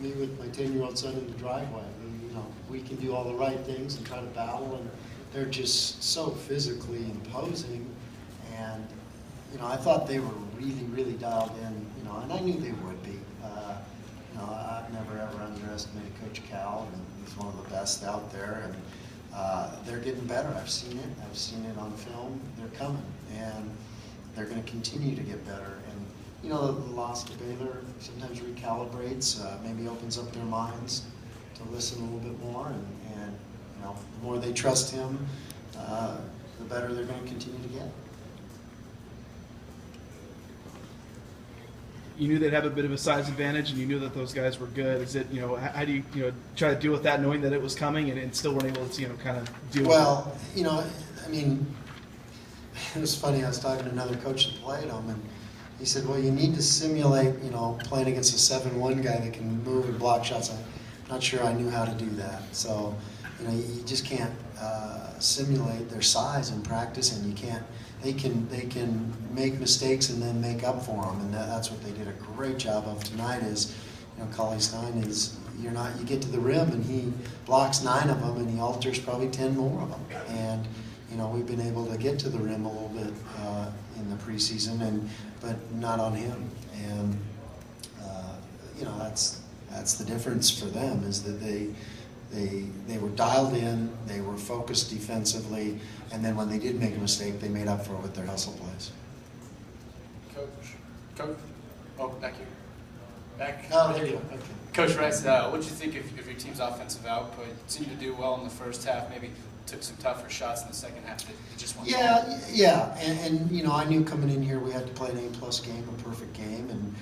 me with my 10-year-old son in the driveway. You know, we can do all the right things and try to battle, and they're just so physically imposing. And you know, I thought they were really, really dialed in. You know, and I knew they would be. You know, I've never ever underestimated Coach Cal, and he's one of the best out there. And they're getting better. I've seen it. I've seen it on film. They're coming, and they're going to continue to get better. And you know, the loss to Baylor sometimes recalibrates, maybe opens up their minds to listen a little bit more. And you know, the more they trust him, the better they're going to continue to get. You knew they'd have a bit of a size advantage, and you knew that those guys were good. Is it, you know, how do you try to deal with that, knowing that it was coming, and still weren't able to, kind of deal with it? Well, you know, I mean, it was funny. I was talking to another coach that played them, and he said, well, you need to simulate, playing against a 7-1 guy that can move and block shots. I'm not sure I knew how to do that. So, you just can't simulate their size in practice, and you can't. They can make mistakes and then make up for them, and that's what they did a great job of tonight. Is Cauley-Stein is you get to the rim and he blocks 9 of them and he alters probably 10 more of them, and we've been able to get to the rim a little bit in the preseason, but not on him, and that's the difference for them, is that they were dialed in, they were focused defensively, and then when they did make a mistake, they made up for it with their hustle plays. Coach, back here. Back. Oh, there you go. Okay. Coach Rice, what did you think of your team's offensive output? It seemed to do well in the first half, maybe took some tougher shots in the second half that just went wrong. Yeah, and I knew coming in here we had to play an A+ game, a perfect game, and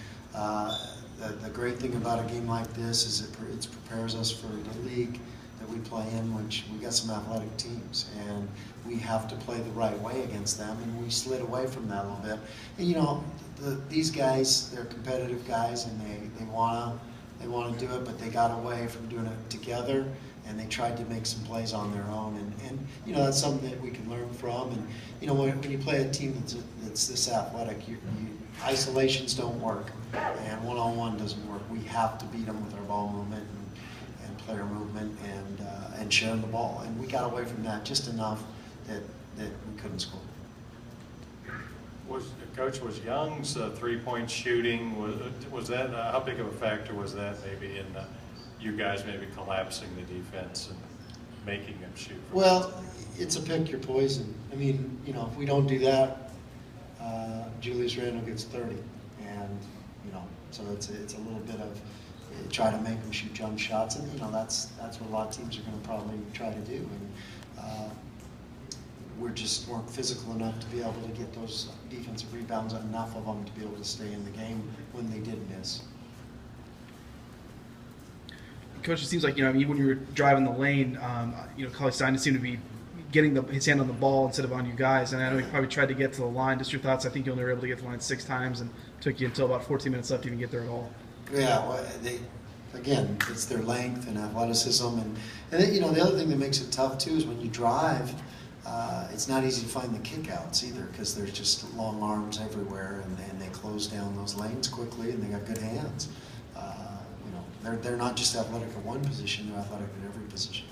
the great thing about a game like this is it prepares us for the league that we play in, which we got some athletic teams, and we have to play the right way against them, and we slid away from that a little bit. And these guys, they're competitive guys, and they wanna do it, but they got away from doing it together, and they tried to make some plays on their own, and that's something that we can learn from. And when you play a team that's this athletic, isolations don't work, and one-on-one doesn't work. We have to beat them with our ball movement and player movement and sharing the ball. And we got away from that just enough that we couldn't score. Coach, was Young's three-point shooting, was that how big of a factor was that maybe in you guys maybe collapsing the defense and making them shoot? Well, it's a pick your poison. I mean, if we don't do that, Julius Randle gets 30, and so it's a little bit of try to make them shoot jump shots, and that's what a lot of teams are going to probably try to do, and we just weren't physical enough to be able to get those defensive rebounds, enough of them to be able to stay in the game when they did miss. Coach, it seems like when you were driving the lane, Cauley-Stein seemed to be getting his hand on the ball instead of on you guys, and I know he probably tried to get to the line. Just your thoughts? I think you only were able to get to the line 6 times, and took you until about 14 minutes left to even get there at all. Yeah, well, again, it's their length and athleticism, and then, the other thing that makes it tough too is when you drive, it's not easy to find the kickouts either, because there's just long arms everywhere, and they close down those lanes quickly, and they got good hands. They're not just athletic at one position; they're athletic at every position.